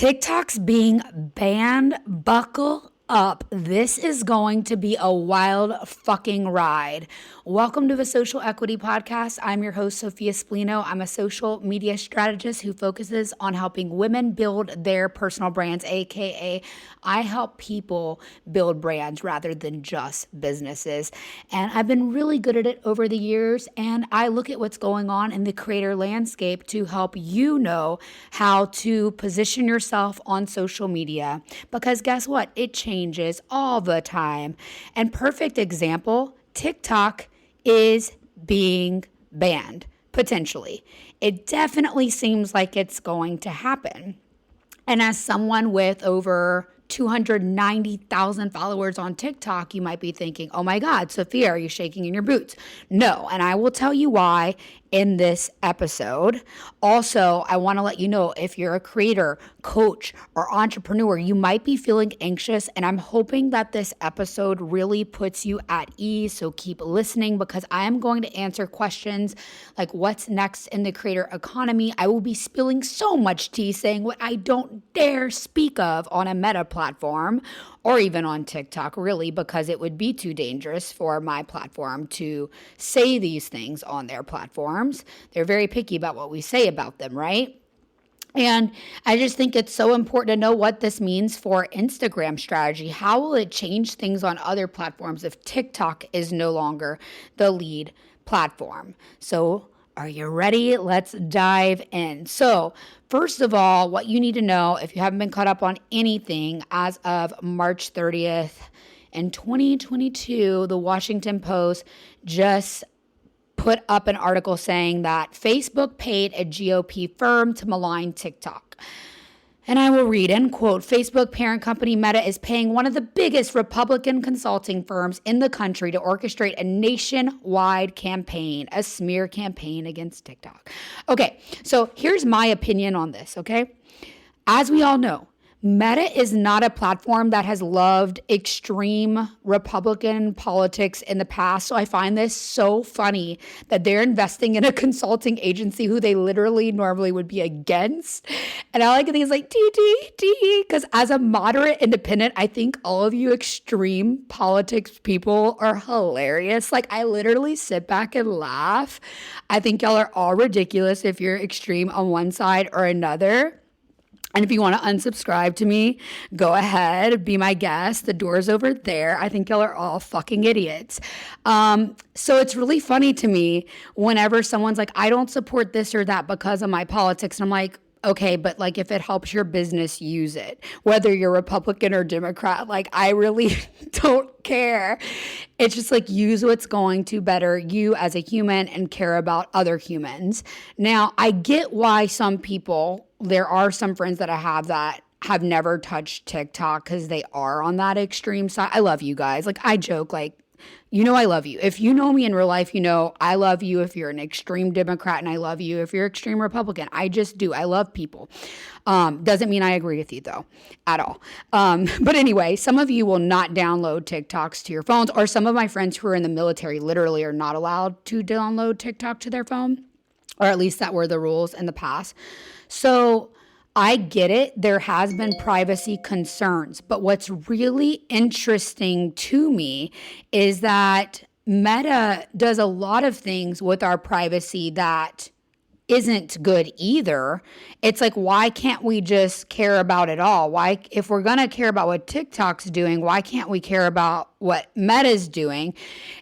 TikTok's being banned. Buckle up. This is going to be a wild fucking ride. Welcome to the Social Equity Podcast. I'm your host, Sophia Spallino. I'm a social media strategist who focuses on helping women build their personal brands, aka I help people build brands rather than just businesses. And I've been really good at it over the years, and I look at what's going on in the creator landscape to help you know how to position yourself on social media. Because guess what? It changes all the time. And perfect example, TikTok is being banned, potentially. It definitely seems like it's going to happen. And as someone with over 290,000 followers on TikTok, you might be thinking, oh my God, Sophia, are you shaking in your boots? No, and I will tell you why in this episode. Also, I want to let you know if you're a creator, coach, or entrepreneur, you might be feeling anxious, and I'm hoping that this episode really puts you at ease. So keep listening because I am going to answer questions like what's next in the creator economy. I will be spilling so much tea saying what I don't dare speak of on a Meta platform or even on TikTok, really, because it would be too dangerous for my platform to say these things on their platforms. They're very picky about what we say about them, right? And I just think it's so important to know what this means for Instagram strategy. How will it change things on other platforms if TikTok is no longer the lead platform? So are you ready? Let's dive in. So first of all, what you need to know if you haven't been caught up on anything as of March 30th in 2022, the Washington Post just put up an article saying that Facebook paid a GOP firm to malign TikTok. And I will read, end quote, Facebook parent company Meta is paying one of the biggest Republican consulting firms in the country to orchestrate a nationwide campaign, a smear campaign against TikTok. Okay, so here's my opinion on this, okay? As we all know, Meta is not a platform that has loved extreme Republican politics in the past. So I find this so funny that they're investing in a consulting agency who they literally normally would be against. And I like things like TTT, because as a moderate independent, I think all of you extreme politics people are hilarious. Like I literally sit back and laugh. I think y'all are all ridiculous if you're extreme on one side or another. And if you want to unsubscribe to me, go ahead, be my guest. The door's over there. I think y'all are all fucking idiots. So it's really funny to me whenever someone's like, I don't support this or that because of my politics. And I'm like, okay, but like if it helps your business, use it. Whether you're Republican or Democrat, like I really don't care. It's just like use what's going to better you as a human and care about other humans. Now, I get why some people, there are some friends that I have never touched TikTok because they are on that extreme side. I love you guys. Like I joke, like, you know I love you. If you know me in real life, you know I love you if you're an extreme Democrat, and I love you if you're extreme Republican. I just do. I love people. Doesn't mean I agree with you, though, at all. But anyway, some of you will not download TikToks to your phones, or some of my friends who are in the military literally are not allowed to download TikTok to their phone, or at least that were the rules in the past. So I get it. There has been privacy concerns, but what's really interesting to me is that Meta does a lot of things with our privacy that isn't good either. It's like, why can't we just care about it all? Why, if we're going to care about what TikTok's doing, why can't we care about what Meta's doing?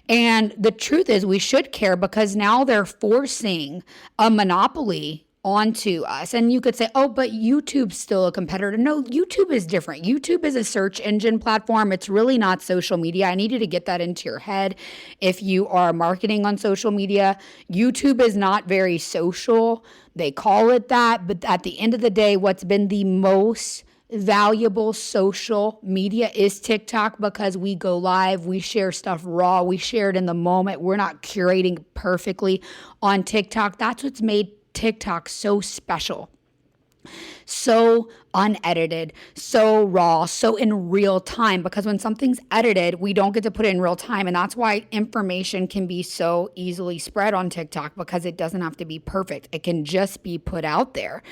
And the truth is we should care because now they're forcing a monopoly onto us. And you could say, oh, but YouTube's still a competitor. No, YouTube is different. YouTube is a search engine platform. It's really not social media. I need you to get that into your head. If you are marketing on social media, YouTube is not very social. They call it that. But at the end of the day, what's been the most valuable social media is TikTok because we go live, we share stuff raw, we share it in the moment. We're not curating perfectly on TikTok. That's what's made TikTok so special, so unedited, so raw, so in real time, because when something's edited, we don't get to put it in real time. And that's why information can be so easily spread on TikTok because it doesn't have to be perfect. It can just be put out there.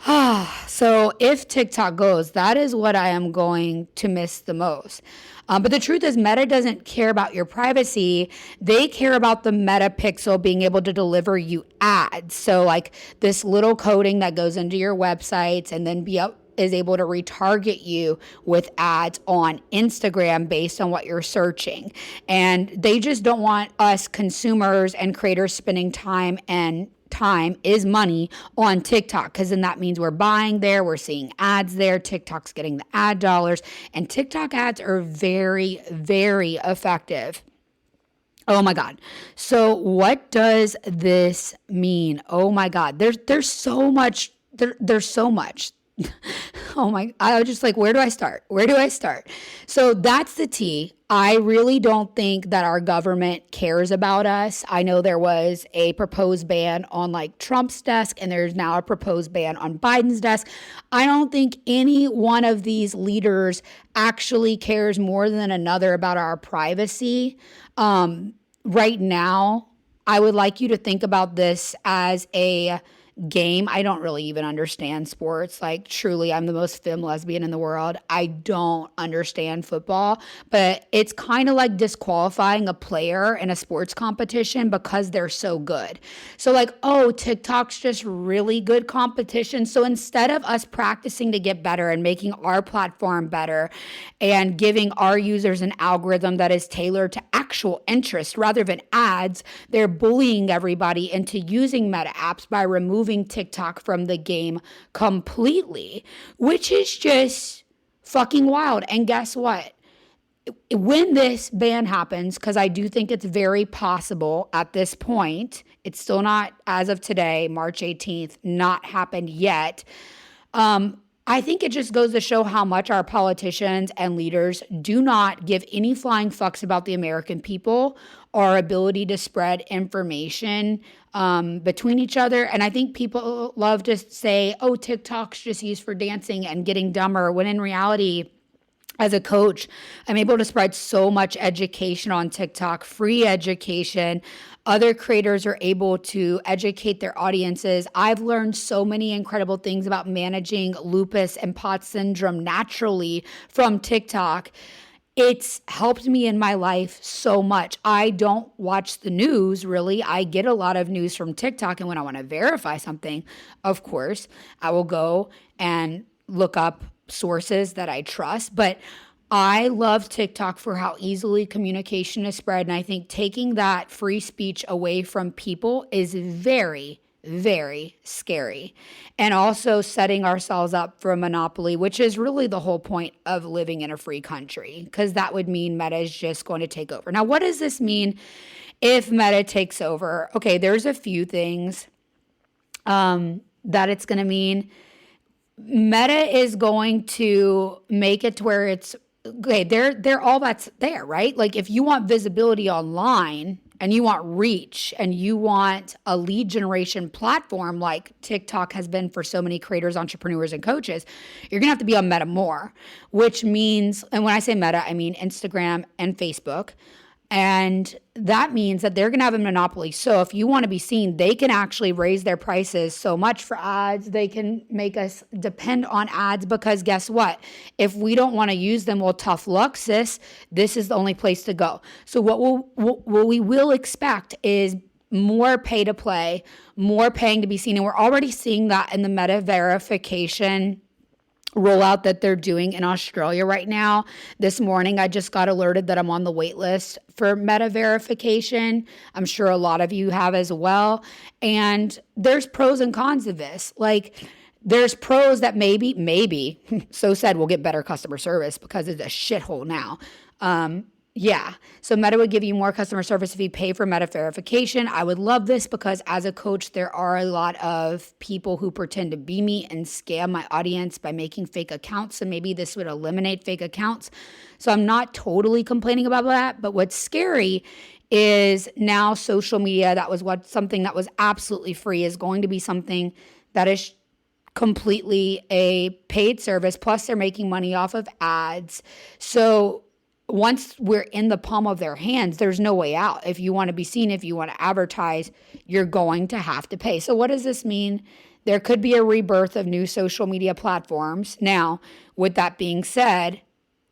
So if TikTok goes, that is what I am going to miss the most. But the truth is, Meta doesn't care about your privacy. They care about the Meta pixel being able to deliver you ads. So, like this little coding that goes into your websites and then is able to retarget you with ads on Instagram based on what you're searching. And they just don't want us consumers and creators spending time is money on TikTok, because then that means we're buying there, we're seeing ads there, TikTok's getting the ad dollars, and TikTok ads are very, very effective. Oh my God. So what does this mean? Oh my God. There's so much. There's so much. Oh my, I was just like, where do I start? Where do I start? So that's the tea. I really don't think that our government cares about us. I know there was a proposed ban on like Trump's desk, and there's now a proposed ban on Biden's desk. I don't think any one of these leaders actually cares more than another about our privacy. Right now, I would like you to think about this as a game. I don't really even understand sports. Like, truly, I'm the most femme lesbian in the world. I don't understand football, but it's kind of like disqualifying a player in a sports competition because they're so good. So, like, oh, TikTok's just really good competition. So instead of us practicing to get better and making our platform better and giving our users an algorithm that is tailored to actual interest rather than ads, they're bullying everybody into using Meta apps by removing TikTok from the game completely, which is just fucking wild. And guess what? When this ban happens, because I do think it's very possible at this point, it's still not, as of today, March 18th, not happened yet. I think it just goes to show how much our politicians and leaders do not give any flying fucks about the American people, our ability to spread information between each other. And I think people love to say, oh, TikTok's just used for dancing and getting dumber, when in reality, as a coach, I'm able to spread so much education on TikTok, free education. Other creators are able to educate their audiences. I've learned so many incredible things about managing lupus and POTS syndrome naturally from TikTok. It's helped me in my life so much. I don't watch the news, really. I get a lot of news from TikTok, and when I want to verify something, of course, I will go and look up sources that I trust. But I love TikTok for how easily communication is spread. And I think taking that free speech away from people is very, very scary. And also setting ourselves up for a monopoly, which is really the whole point of living in a free country, because that would mean Meta is just going to take over. Now, what does this mean if Meta takes over? Okay, there's a few things that it's going to mean. Meta is going to make it to where it's okay. They're all that's there, right? Like, if you want visibility online and you want reach and you want a lead generation platform like TikTok has been for so many creators, entrepreneurs, and coaches, you're gonna have to be on Meta more, which means, and when I say Meta, I mean Instagram and Facebook. And that means that they're going to have a monopoly. So if you want to be seen, they can actually raise their prices so much for ads. They can make us depend on ads, because guess what? If we don't want to use them, well, tough luck, sis. This is the only place to go. So what we will expect is more pay to play, more paying to be seen. And we're already seeing that in the Meta verification rollout that they're doing in Australia right now. This morning, I just got alerted that I'm on the wait list for Meta verification. I'm sure a lot of you have as well. And there's pros and cons of this. Like, there's pros that maybe, so said, we'll get better customer service because it's a shithole now. Yeah. So Meta would give you more customer service if you pay for Meta verification. I would love this, because as a coach, there are a lot of people who pretend to be me and scam my audience by making fake accounts. So maybe this would eliminate fake accounts. So I'm not totally complaining about that. But what's scary is now social media, that was something that was absolutely free, is going to be something that is completely a paid service. Plus, they're making money off of ads. So once we're in the palm of their hands, there's no way out. If you want to be seen, if you want to advertise, you're going to have to pay. So what does this mean? there could be a rebirth of new social media platforms. Now, with that being said,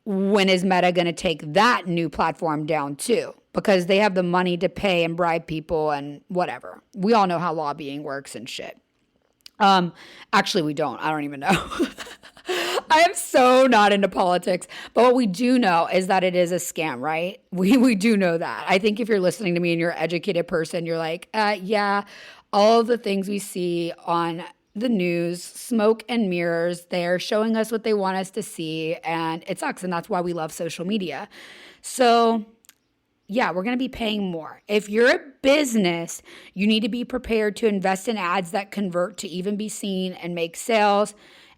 when is Meta going to take that new platform down too? Because they have the money to pay and bribe people and whatever. We all know how lobbying works and shit. Actually, we don't. I don't even know. I am so not into politics. But what we do know is that it is a scam, right? We do know that. I think if you're listening to me and you're an educated person, you're like, yeah, all of the things we see on the news, smoke and mirrors, they're showing us what they want us to see, and it sucks. And that's why we love social media. So yeah, we're going to be paying more. If you're a business, you need to be prepared to invest in ads that convert to even be seen and make sales.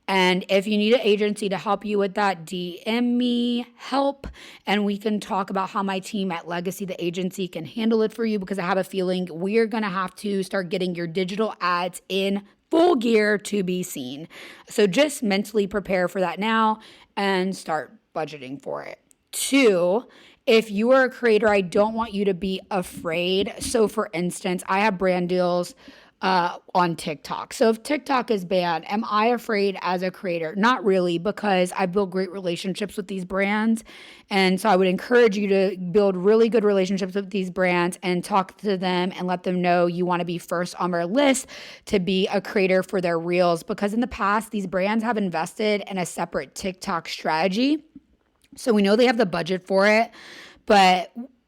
And if you need an agency to help you with that, DM me, help, and we can talk about how my team at Legacy, the agency, can handle it for you, because I have a feeling we're going to have to start getting your digital ads in full gear to be seen. So just mentally prepare for that now and start budgeting for it. 2, if you are a creator, I don't want you to be afraid. So for instance, I have brand deals on TikTok. So if TikTok is banned, am I afraid as a creator? Not really, because I built great relationships with these brands. And so I would encourage you to build really good relationships with these brands and talk to them and let them know you want to be first on their list to be a creator for their reels. Because in the past, these brands have invested in a separate TikTok strategy. So we know they have the budget for it,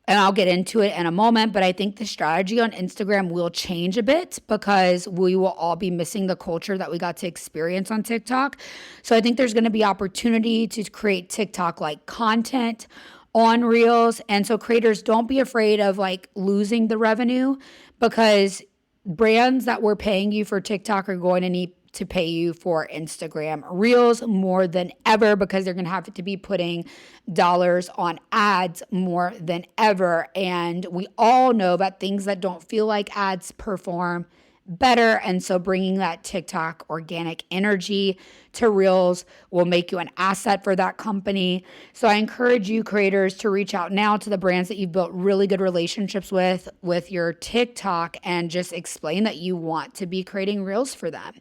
and I'll get into it in a moment, but I think the strategy on Instagram will change a bit because we will all be missing the culture that we got to experience on TikTok. So I think there's going to be opportunity to create TikTok-like content on Reels. And so creators, don't be afraid of like losing the revenue, because brands that were paying you for TikTok are going to need to pay you for Instagram Reels more than ever, because they're going to have to be putting dollars on ads more than ever. And we all know that things that don't feel like ads perform better. And so bringing that TikTok organic energy to Reels will make you an asset for that company. So I encourage you creators to reach out now to the brands that you've built really good relationships with your TikTok, and just explain that you want to be creating Reels for them,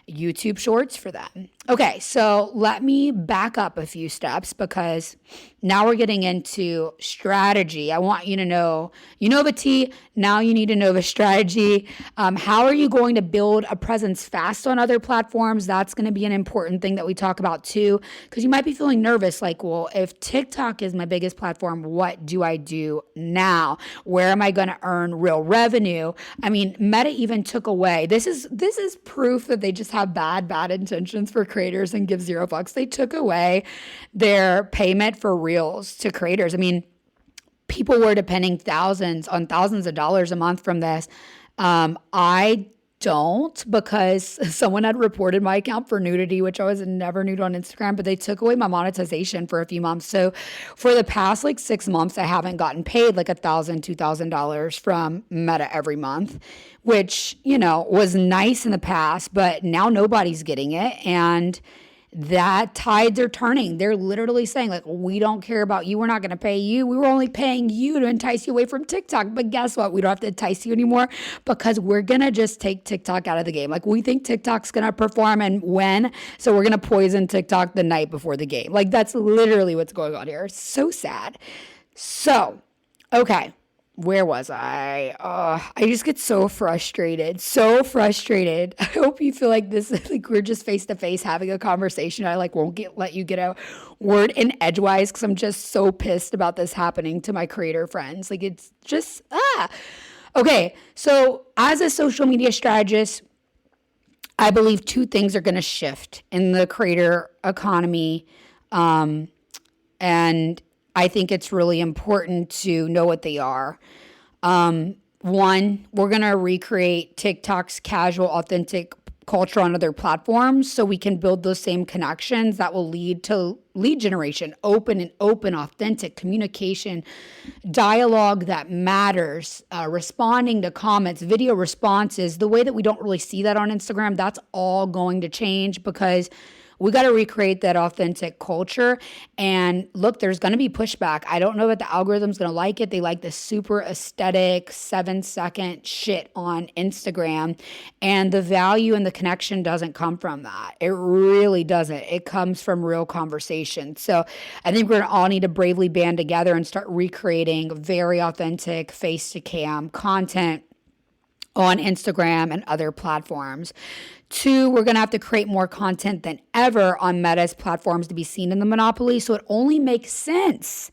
YouTube Shorts for them. Okay, so let me back up a few steps, because now we're getting into strategy. I want you to know, you know the T, now you need to know the strategy. How are you going to build a presence fast on other platforms? That's going to be an important thing that we talk about too, because you might be feeling nervous, like, well, if TikTok is my biggest platform, what do I do now? Where am I going to earn real revenue? I mean, Meta even took away, this is proof that they just have bad intentions for creators and give $0. They took away their payment for Reels to creators. I mean, people were depending thousands of dollars a month from this. I don't, because someone had reported my account for nudity, which I was never nude on Instagram, but they took away my monetization for a few months. So for the past 6 months, I haven't gotten paid $1,000, $2,000 from Meta every month, which, was nice in the past, but now nobody's getting it. And that tides are turning. They're literally saying, we don't care about you. We're not going to pay you. We were only paying you to entice you away from TikTok. But guess what? We don't have to entice you anymore, because we're going to just take TikTok out of the game. We think TikTok's going to perform and win. So we're going to poison TikTok the night before the game. That's literally what's going on here. So sad. So, okay. Where was I? I just get so frustrated. I hope you feel like this, we're just face to face having a conversation. I won't let you get a word in edgewise, because I'm just so pissed about this happening to my creator friends. It's just, Okay, so as a social media strategist, I believe 2 things are going to shift in the creator economy. And I think it's really important to know what they are. One, we're going to recreate TikTok's casual, authentic culture on other platforms, so we can build those same connections that will lead to lead generation, open, authentic communication, dialogue that matters, responding to comments, video responses, the way that we don't really see that on Instagram. That's all going to change, because We got to recreate that authentic culture. And look, there's going to be pushback. I don't know that the algorithm's going to like it. They like the super aesthetic 7-second shit on Instagram. And the value and the connection doesn't come from that. It really doesn't. It comes from real conversation. So I think we're going to all need to bravely band together and start recreating very authentic face-to-cam content on Instagram and other platforms. 2, we're going to have to create more content than ever on Meta's platforms to be seen in the monopoly. So it only makes sense.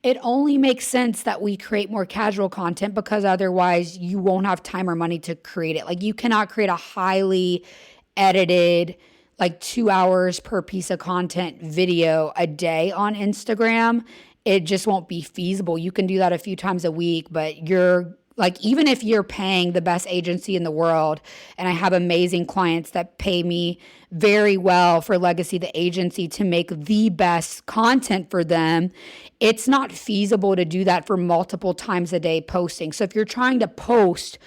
It only makes sense that we create more casual content, because otherwise you won't have time or money to create it. Like, you cannot create a highly edited, like 2 hours per piece of content video a day on Instagram. It just won't be feasible. You can do that a few times a week, but even if you're paying the best agency in the world, and I have amazing clients that pay me very well for Legacy, the agency, to make the best content for them, it's not feasible to do that for multiple times a day posting. So if you're trying to post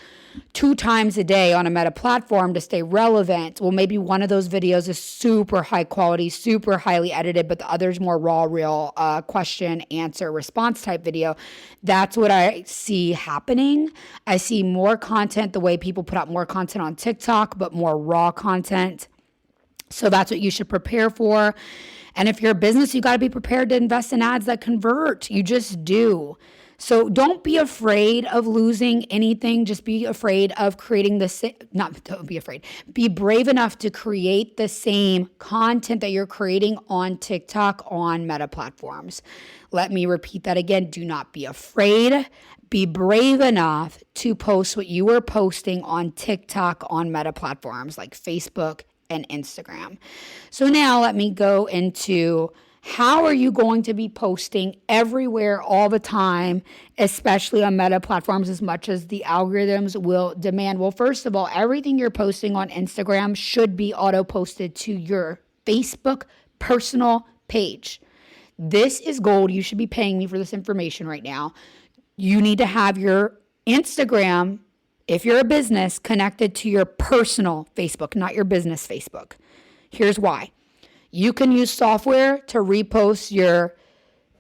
2 times a day on a Meta platform to stay relevant, well, maybe one of those videos is super high quality, super highly edited, but the other's more raw, real question, answer, response type video. That's what I see happening. I see more content, the way people put out more content on TikTok, but more raw content. So that's what you should prepare for. And if you're a business, you got to be prepared to invest in ads that convert. You just do. So don't be afraid of losing anything. Just be afraid of creating don't be afraid. Be brave enough to create the same content that you're creating on TikTok on Meta platforms. Let me repeat that again. Do not be afraid. Be brave enough to post what you are posting on TikTok on Meta platforms like Facebook and Instagram. So now let me go into how are you going to be posting everywhere all the time, especially on Meta platforms, as much as the algorithms will demand? Well, first of all, everything you're posting on Instagram should be auto-posted to your Facebook personal page. This is gold. You should be paying me for this information right now. You need to have your Instagram, if you're a business, connected to your personal Facebook, not your business Facebook. Here's why. You can use software to repost your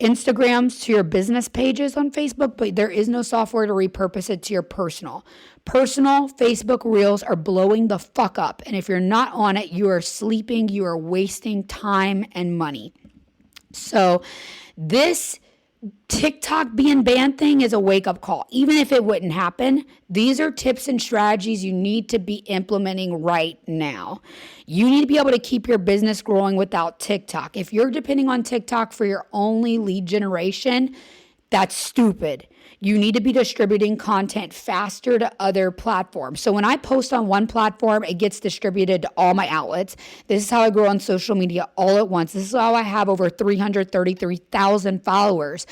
Instagrams to your business pages on Facebook, but there is no software to repurpose it to your personal. Personal Facebook Reels are blowing the fuck up. And if you're not on it, you are sleeping, you are wasting time and money. So this TikTok being banned thing is a wake-up call. Even if it wouldn't happen, these are tips and strategies you need to be implementing right now. You need to be able to keep your business growing without TikTok. If you're depending on TikTok for your only lead generation, that's stupid. You need to be distributing content faster to other platforms. So when I post on one platform, it gets distributed to all my outlets. This is how I grow on social media all at once. This is how I have over 333,000 followers.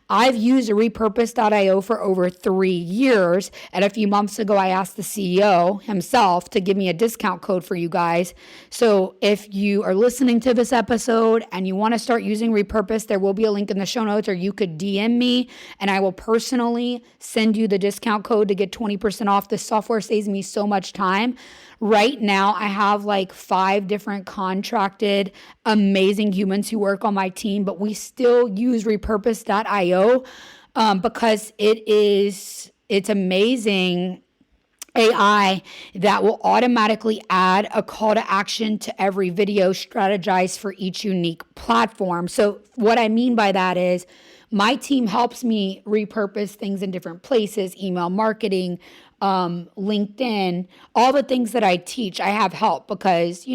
I've used repurpose.io for over 3 years. And a few months ago, I asked the CEO himself to give me a discount code for you guys. So if you are listening to this episode and you want to start using Repurpose, there will be a link in the show notes, or you could DM me and I will personally send you the discount code to get 20% off. This software saves me so much time. Right now, I have like 5 different contracted, amazing humans who work on my team, but we still use repurpose.io because it's amazing AI that will automatically add a call to action to every video, strategized for each unique platform. So what I mean by that is my team helps me repurpose things in different places, email marketing, LinkedIn, all the things that I teach. I have help because,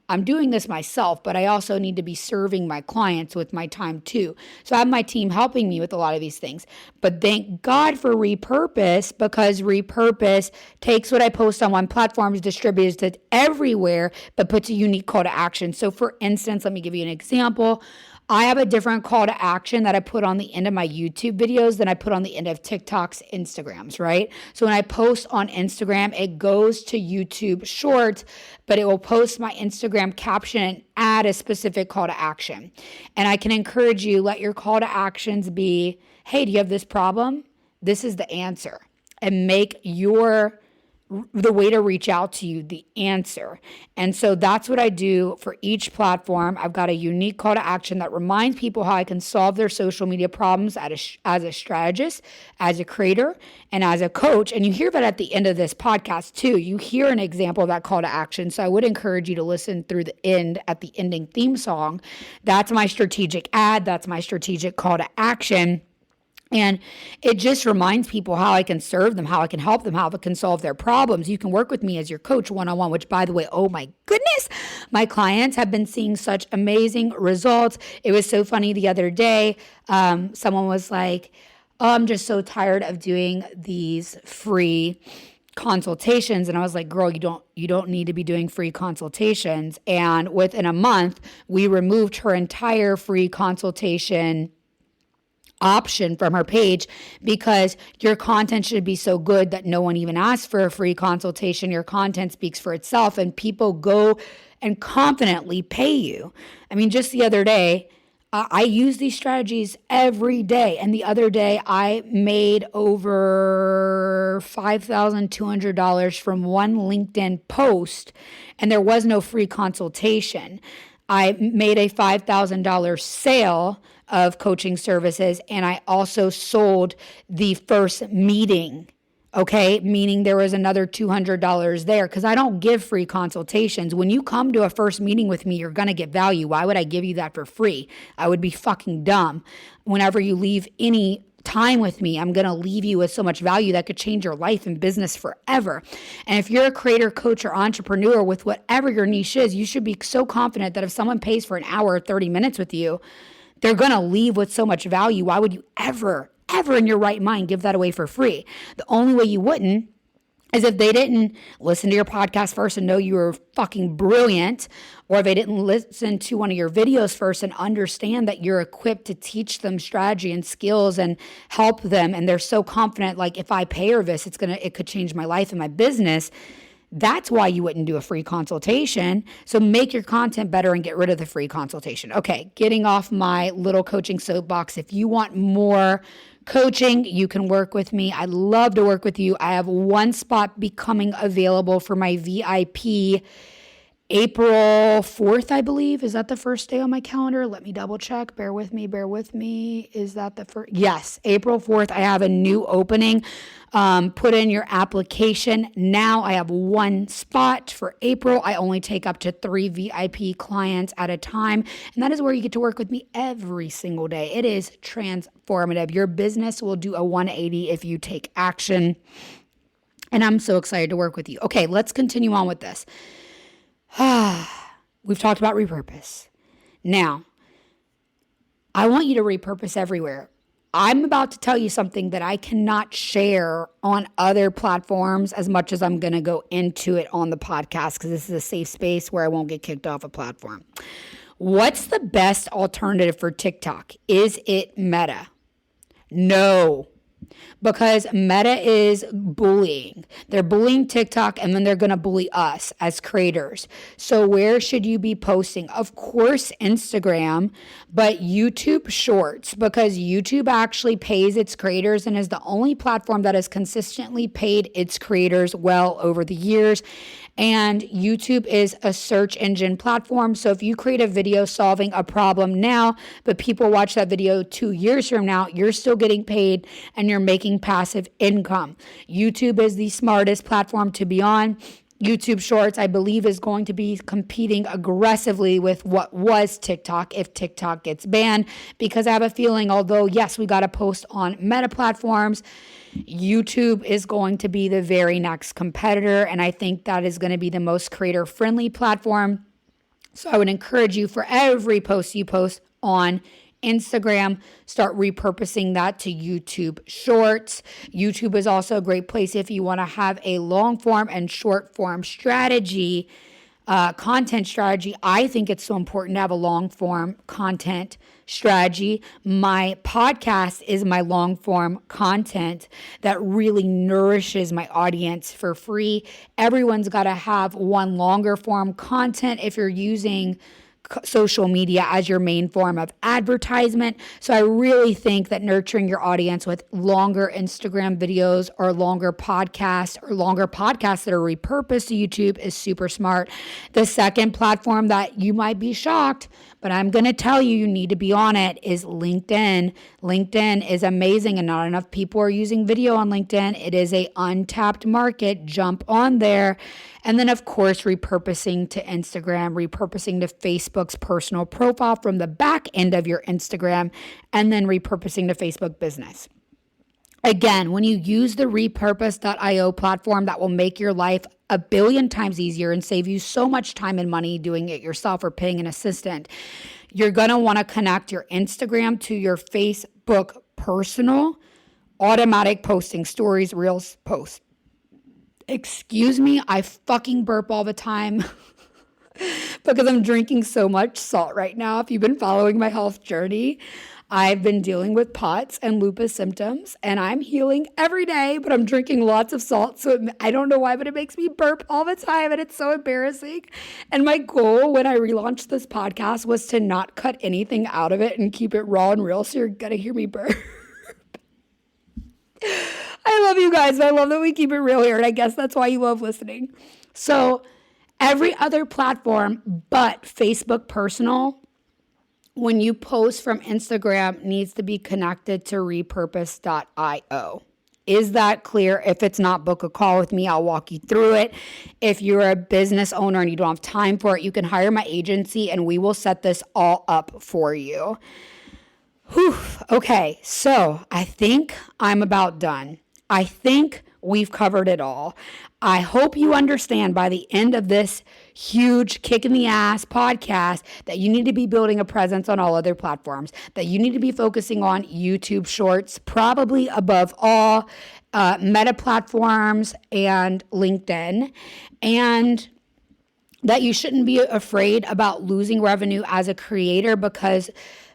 I'm doing this myself, but I also need to be serving my clients with my time too. So I have my team helping me with a lot of these things. But thank God for Repurpose, because Repurpose takes what I post on one platform, distributes it everywhere, but puts a unique call to action. So for instance, let me give you an example. I have a different call to action that I put on the end of my YouTube videos than I put on the end of TikTok's Instagrams, right? So when I post on Instagram, it goes to YouTube Shorts, but it will post my Instagram caption and add a specific call to action. And I can encourage you, let your call to actions be, hey, do you have this problem? This is the answer. And make your the way to reach out to you, the answer. And so that's what I do for each platform. I've got a unique call to action that reminds people how I can solve their social media problems as a strategist, as a creator, and as a coach. And you hear that at the end of this podcast too. You hear an example of that call to action. So I would encourage you to listen through the end at the ending theme song. That's my strategic ad. That's my strategic call to action. And it just reminds people how I can serve them, how I can help them, how I can solve their problems. You can work with me as your coach one-on-one, which, by the way, oh my goodness, my clients have been seeing such amazing results. It was so funny the other day. Someone was like, oh, I'm just so tired of doing these free consultations. And I was like, girl, you don't need to be doing free consultations. And within a month, we removed her entire free consultation option from her page, because your content should be so good that no one even asks for a free consultation. Your content speaks for itself, and people go and confidently pay you. I mean, just the other day, I use these strategies every day. And the other day I made over $5,200 from one LinkedIn post, and there was no free consultation. I made a $5,000 sale of coaching services, and I also sold the first meeting, okay? Meaning there was another $200 there, because I don't give free consultations. When you come to a first meeting with me, you're going to get value. Why would I give you that for free? I would be fucking dumb. Whenever you leave any time with me, I'm going to leave you with so much value that could change your life and business forever. And if you're a creator, coach, or entrepreneur with whatever your niche is, you should be so confident that if someone pays for an hour or 30 minutes with you, they're going to leave with so much value. Why would you ever in your right mind give that away for free? The only way you wouldn't is if they didn't listen to your podcast first and know you were fucking brilliant, or if they didn't listen to one of your videos first and understand that you're equipped to teach them strategy and skills and help them. And they're so confident, like, if I pay her this, it could change my life and my business. That's why you wouldn't do a free consultation. So make your content better and get rid of the free consultation. Okay, getting off my little coaching soapbox. If you want more coaching, you can work with me. I'd love to work with you. I have one spot becoming available for my VIP April 4th, I believe. Is that the first day on my calendar? Let me double check. Bear with me. Is that the first? Yes, April 4th. I have a new opening. Put in your application now. I have one spot for April. I only take up to 3 VIP clients at a time. And that is where you get to work with me every single day. It is transformative. Your business will do a 180 if you take action. And I'm so excited to work with you. Okay, let's continue on with this. We've talked about repurpose. Now, I want you to repurpose everywhere. I'm about to tell you something that I cannot share on other platforms as much as I'm going to go into it on the podcast, because this is a safe space where I won't get kicked off a platform. What's the best alternative for TikTok? Is it Meta? No. Because Meta is bullying. They're bullying TikTok, and then they're going to bully us as creators. So where should you be posting? Of course, Instagram, but YouTube Shorts, because YouTube actually pays its creators and is the only platform that has consistently paid its creators well over the years. And YouTube is a search engine platform. So if you create a video solving a problem now, but people watch that video 2 years from now, you're still getting paid and you're making passive income. YouTube is the smartest platform to be on. YouTube Shorts, I believe, is going to be competing aggressively with what was TikTok if TikTok gets banned, because I have a feeling, although, yes, we got to post on Meta platforms, YouTube is going to be the very next competitor, and I think that is going to be the most creator-friendly platform. So I would encourage you, for every post you post on Instagram, start repurposing that to YouTube Shorts. YouTube is also a great place if you want to have a long form and short form strategy, content strategy. I think it's so important to have a long form content strategy. My podcast is my long form content that really nourishes my audience for free. Everyone's got to have one longer form content. If you're using social media as your main form of advertisement. So I really think that nurturing your audience with longer Instagram videos or longer podcasts that are repurposed to YouTube is super smart. The second platform that you might be shocked, but I'm going to tell you, you need to be on it, is LinkedIn. LinkedIn is amazing and not enough people are using video on LinkedIn. It is an untapped market. Jump on there. And then, of course, repurposing to Instagram, repurposing to Facebook's personal profile from the back end of your Instagram, and then repurposing to Facebook business. Again, when you use the repurpose.io platform, that will make your life a billion times easier and save you so much time and money doing it yourself or paying an assistant. You're going to want to connect your Instagram to your Facebook personal automatic posting, stories, reels, posts. Excuse me, I fucking burp all the time because I'm drinking so much salt right now. If you've been following my health journey, I've been dealing with POTS and lupus symptoms, and I'm healing every day, but I'm drinking lots of salt, so I don't know why, but it makes me burp all the time, and it's so embarrassing. And my goal when I relaunched this podcast was to not cut anything out of it and keep it raw and real, so you're gonna hear me burp. I love you guys. I love that we keep it real here, and I guess that's why you love listening. So every other platform but Facebook personal, when you post from Instagram, needs to be connected to repurpose.io. Is that clear? If it's not, book a call with me. I'll walk you through it. If you're a business owner and you don't have time for it, you can hire my agency and we will set this all up for you. Whew. Okay, so I think I'm about done. I think we've covered it all. I hope you understand by the end of this huge kick in the ass podcast that you need to be building a presence on all other platforms, that you need to be focusing on YouTube Shorts, probably above all, Meta platforms and LinkedIn, and that you shouldn't be afraid about losing revenue as a creator because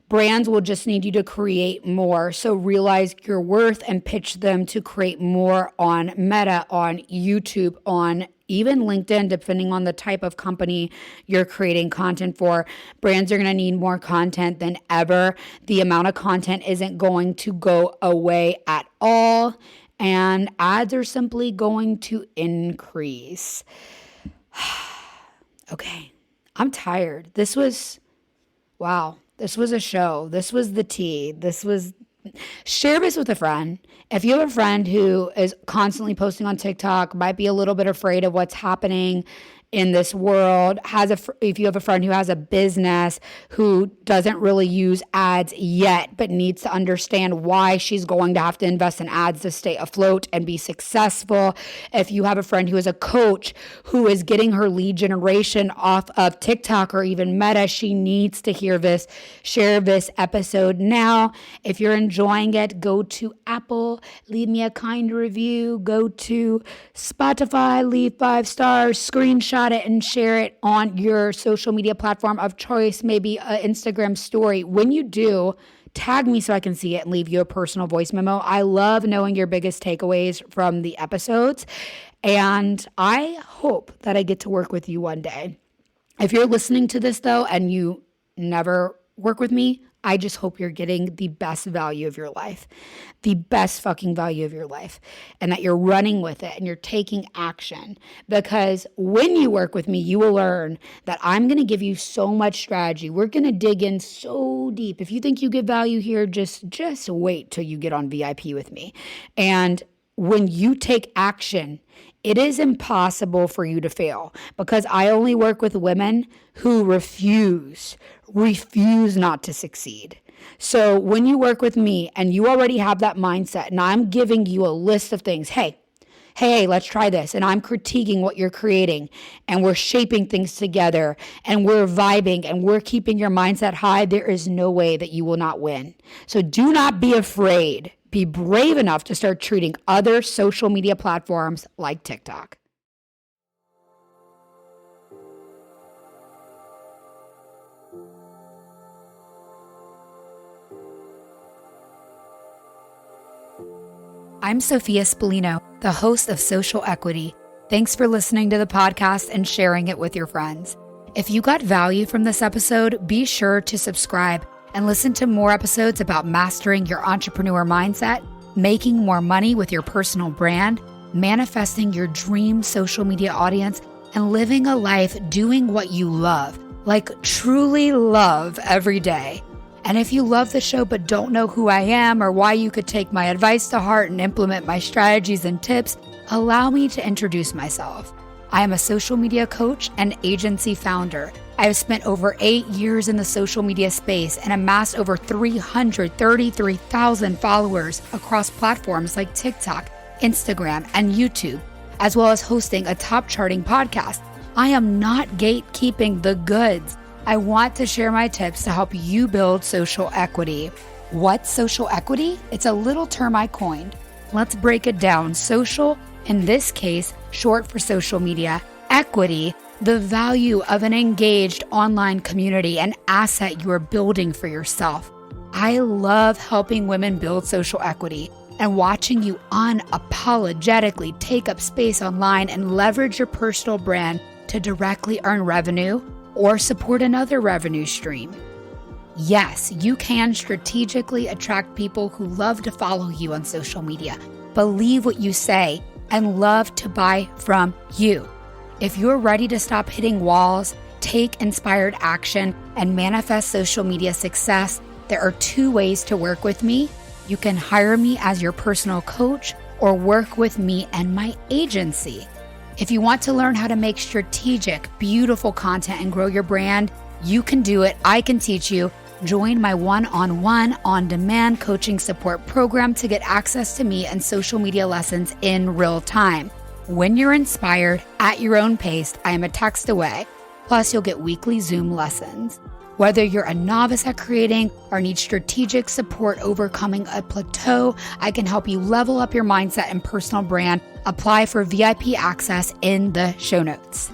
brands will just need you to create more. So realize your worth and pitch them to create more on Meta, on YouTube, on even LinkedIn, depending on the type of company you're creating content for. Brands are going to need more content than ever. The amount of content isn't going to go away at all. And ads are simply going to increase. Okay, I'm tired. Wow. This was a show. This was the tea. Share this with a friend. If you have a friend who is constantly posting on TikTok, might be a little bit afraid of what's happening in this world, if you have a friend who has a business who doesn't really use ads yet, but needs to understand why she's going to have to invest in ads to stay afloat and be successful. If you have a friend who is a coach who is getting her lead generation off of TikTok or even Meta, she needs to hear this. Share this episode now. If you're enjoying it, go to Apple, leave me a kind review. Go to Spotify, leave 5 stars, screenshot it and share it on your social media platform of choice, maybe an Instagram story. When you do, tag me so I can see it and leave you a personal voice memo. I love knowing your biggest takeaways from the episodes, and I hope that I get to work with you one day. If you're listening to this, though, and you never work with me, I just hope you're getting the best value of your life, the best fucking value of your life, and that you're running with it and you're taking action. Because when you work with me, you will learn that I'm going to give you so much strategy. We're going to dig in so deep. If you think you get value here, just wait till you get on VIP with me. And when you take action, it is impossible for you to fail because I only work with women who refuse not to succeed. So when you work with me and you already have that mindset and I'm giving you a list of things, hey, let's try this. And I'm critiquing what you're creating and we're shaping things together and we're vibing and we're keeping your mindset high, there is no way that you will not win. So do not be afraid. Be brave enough to start treating other social media platforms like TikTok. I'm Sophia Spallino, the host of Social Equity. Thanks for listening to the podcast and sharing it with your friends. If you got value from this episode, be sure to subscribe and listen to more episodes about mastering your entrepreneur mindset, making more money with your personal brand, manifesting your dream social media audience, and living a life doing what you love, like truly love every day. And if you love the show but don't know who I am or why you could take my advice to heart and implement my strategies and tips, allow me to introduce myself. I am a social media coach and agency founder. I have spent over 8 years in the social media space and amassed over 333,000 followers across platforms like TikTok, Instagram, and YouTube, as well as hosting a top charting podcast. I am not gatekeeping the goods. I want to share my tips to help you build social equity. What's social equity? It's a little term I coined. Let's break it down. Social, in this case, short for social media. Equity, the value of an engaged online community, an asset you are building for yourself. I love helping women build social equity and watching you unapologetically take up space online and leverage your personal brand to directly earn revenue or support another revenue stream. Yes, you can strategically attract people who love to follow you on social media, believe what you say, and love to buy from you. If you're ready to stop hitting walls, take inspired action, and manifest social media success, there are 2 ways to work with me. You can hire me as your personal coach or work with me and my agency. If you want to learn how to make strategic, beautiful content and grow your brand, you can do it. I can teach you. Join my one-on-one, on-demand coaching support program to get access to me and social media lessons in real time. When you're inspired, at your own pace, I am a text away. Plus, you'll get weekly Zoom lessons. Whether you're a novice at creating or need strategic support overcoming a plateau, I can help you level up your mindset and personal brand. Apply for VIP access in the show notes.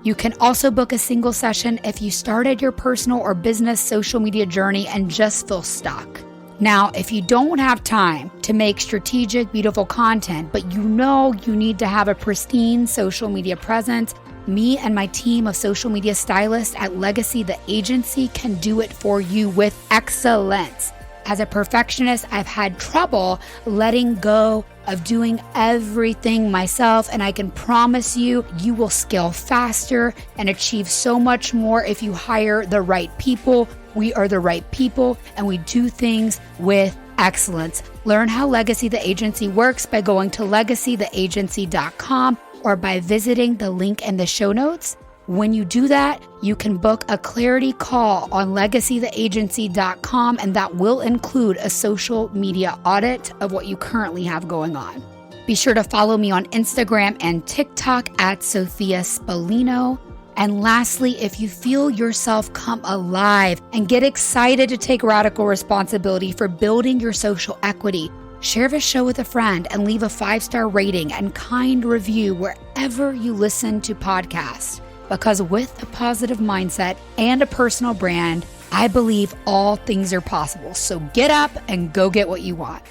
You can also book a single session if you started your personal or business social media journey and just feel stuck. Now, if you don't have time to make strategic, beautiful content, but you know you need to have a pristine social media presence, me and my team of social media stylists at Legacy the Agency can do it for you with excellence. As a perfectionist, I've had trouble letting go of doing everything myself, and I can promise you, you will scale faster and achieve so much more if you hire the right people. We are the right people, and we do things with excellence. Learn how Legacy the Agency works by going to legacytheagency.com or by visiting the link in the show notes. When you do that, you can book a clarity call on legacytheagency.com, and that will include a social media audit of what you currently have going on. Be sure to follow me on Instagram and TikTok at Sophia Spallino. And lastly, if you feel yourself come alive and get excited to take radical responsibility for building your social equity, share this show with a friend and leave a 5-star rating and kind review wherever you listen to podcasts. Because with a positive mindset and a personal brand, I believe all things are possible. So get up and go get what you want.